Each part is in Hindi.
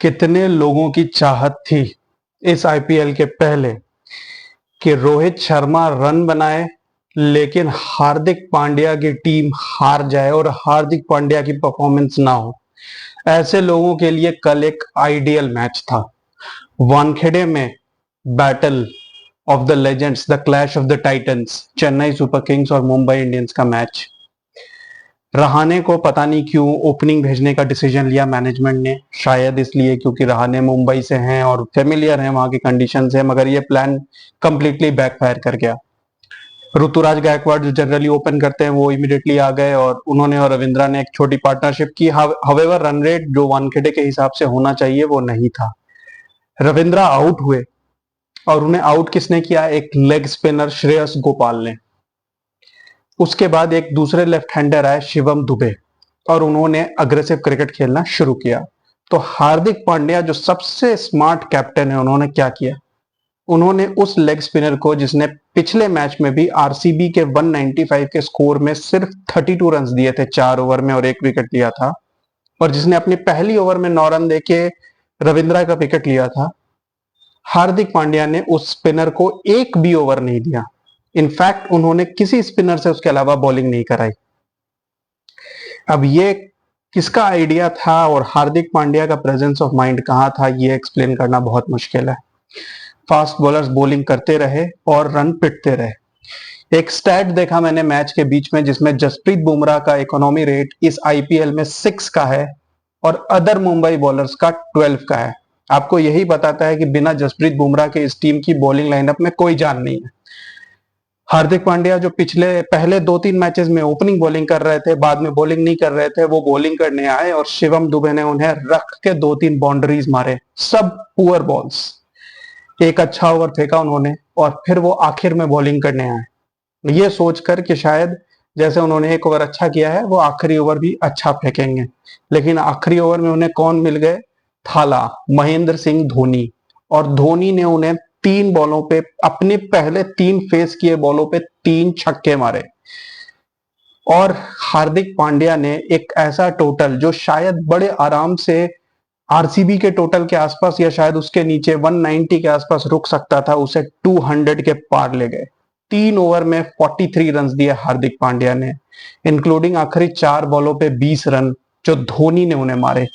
कितने लोगों की चाहत थी इस आईपीएल के पहले कि रोहित शर्मा रन बनाए, लेकिन हार्दिक पांड्या की टीम हार जाए और हार्दिक पांड्या की परफॉर्मेंस ना हो। ऐसे लोगों के लिए कल एक आइडियल मैच था। वानखेड़े में battle of the legends, the clash of the Titans, Chennai super Kings और मुंबई इंडियंस का मैच। रहाणे को पता नहीं क्यों ओपनिंग भेजने का डिसीजन लिया मैनेजमेंट ने, शायद इसलिए क्योंकि रहाणे मुंबई से हैं और फेमिलियर हैं वहां की कंडीशन से, मगर ये प्लान कंप्लीटली बैकफायर कर गया। ऋतुराज गायकवाड़ जो जनरली ओपन करते हैं वो इमीडिएटली आ गए और उन्होंने और रविंद्रा ने एक छोटी पार्टनरशिप की। हवेवर रन रेट जो वानखेड़े के हिसाब से होना चाहिए वो नहीं था। रविंद्रा आउट हुए और उन्हें आउट किसने किया? एक लेग स्पिनर श्रेयस गोपाल ने। उसके बाद एक दूसरे लेफ्ट हैंडर आए शिवम दुबे और उन्होंने अग्रेसिव क्रिकेट खेलना शुरू किया। तो हार्दिक पांड्या जो सबसे स्मार्ट कैप्टन है, उन्होंने क्या किया? उन्होंने उस लेग स्पिनर को जिसने पिछले मैच में भी आरसीबी के 195 के स्कोर में सिर्फ 32 रन दिए थे 4 ओवर में और 1 विकेट लिया था, और जिसने अपनी पहली ओवर में 9 रन देके रविंद्रा का विकेट लिया था, हार्दिक पांड्या ने उस स्पिनर को एक भी ओवर नहीं दिया। इनफैक्ट उन्होंने किसी स्पिनर से उसके अलावा बॉलिंग नहीं कराई। अब ये किसका आइडिया था और हार्दिक पांड्या का प्रेजेंस ऑफ माइंड कहां था, ये एक्सप्लेन करना बहुत मुश्किल है। फास्ट बॉलर्स बॉलिंग करते रहे और रन पिटते रहे। एक स्टैट देखा मैंने मैच के बीच में जिसमें जसप्रीत बुमराह का इकोनॉमी रेट इस आईपीएल में 6 का है और अदर मुंबई बॉलर्स का 12 का है। आपको यही बताता है कि बिना जसप्रीत बुमराह के इस टीम की बॉलिंग लाइनअप में कोई जान नहीं है। हार्दिक पांड्या जो पहले 2-3 मैचेस में ओपनिंग बॉलिंग कर रहे थे, बाद में बॉलिंग नहीं कर रहे थे, वो बॉलिंग करने आए और शिवम दुबे ने उन्हें रख के 2-3 बाउंड्रीज मारे, सब पुअर बॉल्स। एक अच्छा ओवर फेंका उन्होंने और फिर वो आखिर में बॉलिंग करने आए, ये सोचकर कि शायद जैसे उन्होंने एक ओवर अच्छा किया है वो आखिरी ओवर भी अच्छा फेंकेंगे। लेकिन आखिरी ओवर में उन्हें कौन मिल गए? थाला, महेंद्र सिंह धोनी। और धोनी ने उन्हें 3 बॉलों पे, अपने पहले 3 फेस किए बॉलों पे 3 छक्के मारे। और हार्दिक पांड्या ने एक ऐसा टोटल जो शायद बड़े आराम से आरसीबी के टोटल के आसपास या शायद उसके नीचे 190 के आसपास रुक सकता था, उसे 200 के पार ले गए। 3 ओवर में 43 रन दिए हार्दिक पांड्या ने, इंक्लूडिंग आखिरी 4 बॉलों पे 20 रन जो धोनी ने उन्हें मारे।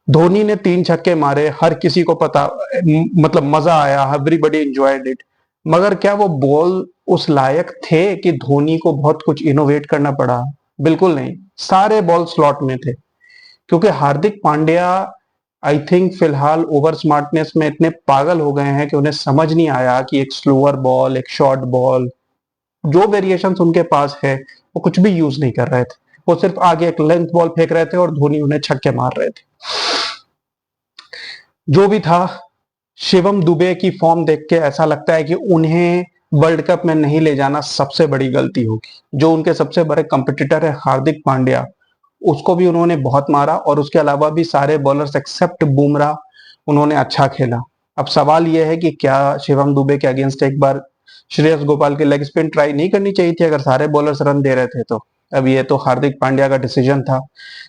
धोनी ने 3 छक्के मारे, हर किसी को पता, मतलब मजा आया, एवरीबॉडी एंजॉयड इट। मगर क्या वो बॉल उस लायक थे कि धोनी को बहुत कुछ इनोवेट करना पड़ा? बिल्कुल नहीं, सारे बॉल स्लॉट में थे। क्योंकि हार्दिक पांड्या आई थिंक फिलहाल ओवर स्मार्टनेस में इतने पागल हो गए हैं कि उन्हें समझ नहीं आया कि एक स्लोअर बॉल, एक शॉर्ट बॉल, जो वेरिएशन उनके पास है वो कुछ भी यूज नहीं कर रहे थे। वो सिर्फ आगे एक लेंथ बॉल फेंक रहे थे और धोनी उन्हें छक्के मार रहे थे। जो भी था, शिवम दुबे की फॉर्म देख के ऐसा लगता है कि उन्हें वर्ल्ड कप में नहीं ले जाना सबसे बड़ी गलती होगी। जो उनके सबसे बड़े कंपटीटर है हार्दिक पांड्या, उसको भी उन्होंने बहुत मारा और उसके अलावा भी सारे बॉलर्स एक्सेप्ट बुमराह उन्होंने अच्छा खेला। अब सवाल यह है कि क्या शिवम दुबे के अगेंस्ट एक बार श्रेयस गोपाल के लेग स्पिन ट्राई नहीं करनी चाहिए थी अगर सारे बॉलर्स रन दे रहे थे तो? अब ये तो हार्दिक पांड्या का डिसीजन था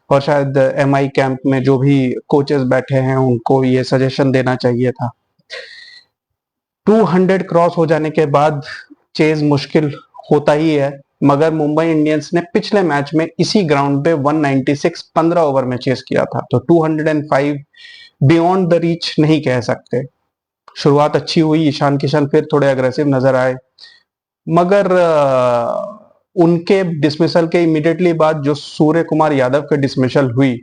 और शायद एमआई कैंप में जो भी कोचेस बैठे हैं उनको ये सजेशन देना चाहिए था। 200 क्रॉस हो जाने के बाद चेज मुश्किल होता ही है, मगर मुंबई इंडियंस ने पिछले मैच में इसी ग्राउंड पे 196 15 ओवर में चेस किया था, तो 205 बियॉन्ड द रीच नहीं कह सकते। शुरुआत अच्छी हुई, ईशान किशन फिर थोड़े अग्रेसिव नजर आए, मगर उनके डिसमिसल के इमीडिएटली बाद जो सूर्य कुमार यादव के डिसमिसल हुई,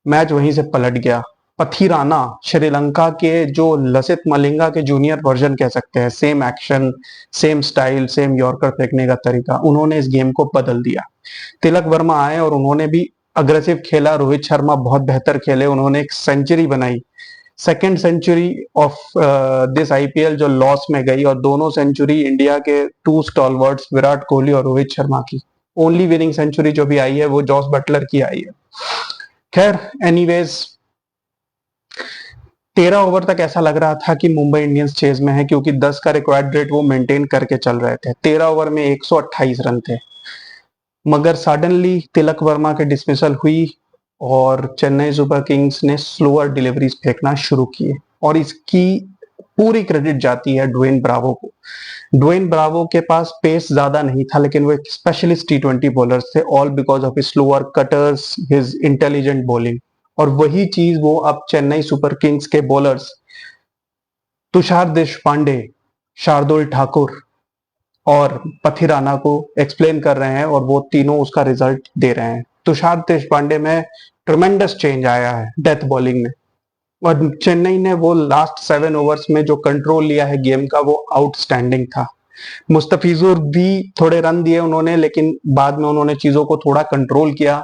मैच वहीं से पलट गया। पथीराना, श्रीलंका के जो लसित मलिंगा के जूनियर वर्जन कह सकते हैं, same action, same style, same yorker फेंकने का तरीका, उन्होंने इस गेम को बदल दिया। तिलक वर्मा आए और उन्होंने भी अग्रेसिव खेला। रोहित शर्मा बहुत बेहतर खेले, उन्होंने एक सेंचुरी बनाई, second century of this IPL जो लॉस में गई, और दोनों सेंचुरी इंडिया के 2 स्टॉलवर्ड्स विराट कोहली और रोहित शर्मा की। ओनली विनिंग सेंचुरी जो भी आई है वो जॉस बटलर की आई है। खैर, एनीवेज 13 ओवर तक ऐसा लग रहा था कि मुंबई इंडियंस चेज में है, क्योंकि 10 का रिक्वायर्ड रेट वो मेंटेन करके चल रहे थे। 13 ओवर में 128 रन थे, मगर सडनली तिलक वर्मा के डिसमिसल हुई और चेन्नई सुपर किंग्स ने स्लोअर डिलीवरीज फेंकना शुरू किए और इसकी पूरी क्रेडिट जाती है ड्वेन ब्रावो को। ड्वेन ब्रावो के पास पेस ज्यादा नहीं था, लेकिन वो एक स्पेशलिस्ट टी20 बॉलर थे, all because of his slower cutters, his intelligent bowling. और वही चीज वो अब चेन्नई सुपर किंग्स के बॉलर्स तुषार देशपांडे, शार्दुल ठाकुर और पथिराना को एक्सप्लेन कर रहे हैं, और वो तीनों उसका रिजल्ट दे रहे हैं। तुषार देशपांडे में ट्रमेंडस चेंज आया है डेथ बॉलिंग में, और चेन्नई ने वो लास्ट 7 ओवर्स में जो कंट्रोल लिया है गेम का, वो आउटस्टैंडिंग था। मुस्तफिजुर भी थोड़े रन दिए उन्होंने, लेकिन बाद में उन्होंने चीजों को थोड़ा कंट्रोल किया।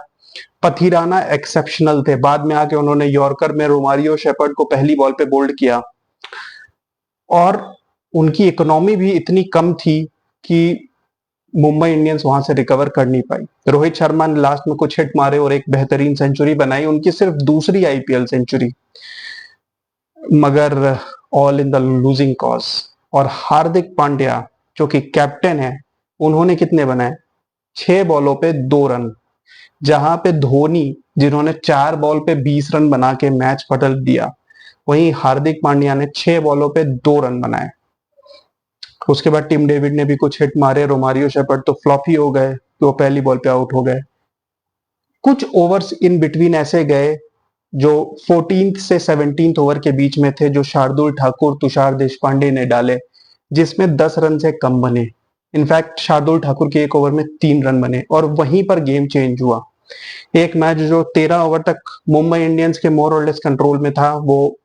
पथिराना एक्सेप्शनल थे, बाद में आके उन्होंने यॉर्कर में रोमारियो शेपर्ड को पहली बॉल पे बोल्ड किया, और उनकी इकोनॉमी भी इतनी कम थी कि मुंबई इंडियंस वहां से रिकवर कर नहीं पाई। रोहित शर्मा ने लास्ट में कुछ हिट मारे और एक बेहतरीन सेंचुरी बनाई, उनकी सिर्फ दूसरी आईपीएल सेंचुरी, मगर all in the losing cause. और हार्दिक पांड्या जो कि कैप्टन है, उन्होंने कितने बनाए? 6 बॉलों पे 2 रन, जहां पे धोनी जिन्होंने 4 बॉल पे 20 रन बना के मैच बदल दिया, वहीं हार्दिक पांड्या ने 6 बॉलों पे 2 रन बनाए। उसके बाद टिम डेविड ने भी कुछ हिट मारे, रोमारियो शेपर्ड तो फ्लॉप ही हो गए, वो पहली बॉल पे आउट हो गए। कुछ ओवर्स इन बिटवीन ऐसे गए जो 14th से 17th ओवर के बीच में थे, जो शार्दुल ठाकुर, तुषार देशपांडे ने डाले, जिसमें 10 रन से कम बने। इनफैक्ट शार्दुल ठाकुर के एक ओवर में 3 रन बने, और वहीं पर गेम चेंज हुआ। एक मैच जो 13 ओवर तक मुंबई इंडियंस के मोर और लेस कंट्रोल में था, वो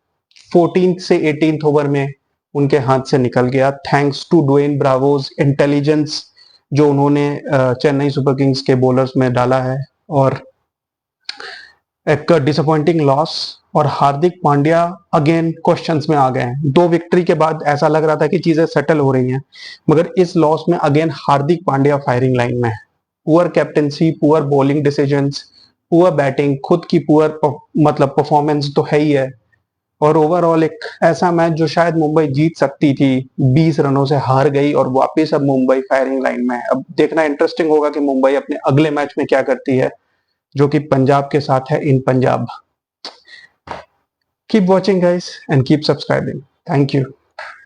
14th से 18th ओवर में उनके हाथ से निकल गया, थैंक्स टू ड्वेन ब्रावोज इंटेलिजेंस जो उन्होंने चेन्नई सुपर किंग्स के बॉलर्स में डाला है। और एक डिसअपॉइंटिंग लॉस, और हार्दिक पांड्या अगेन क्वेश्चंस में आ गए हैं। 2 विक्ट्री के बाद ऐसा लग रहा था कि चीजें सेटल हो रही हैं, मगर इस लॉस में again Hardik Pandya firing line में है। Poor captaincy, poor bowling decisions, poor batting, खुद की पुअर मतलब परफॉर्मेंस तो है ही है, और ओवरऑल एक ऐसा मैच जो शायद मुंबई जीत सकती थी, 20 रनों से हार गई, और वापस अब मुंबई फायरिंग लाइन में है। अब देखना इंटरेस्टिंग होगा कि मुंबई अपने अगले मैच में क्या करती है, जो कि पंजाब के साथ है इन Punjab. Keep watching guys and keep subscribing. Thank you.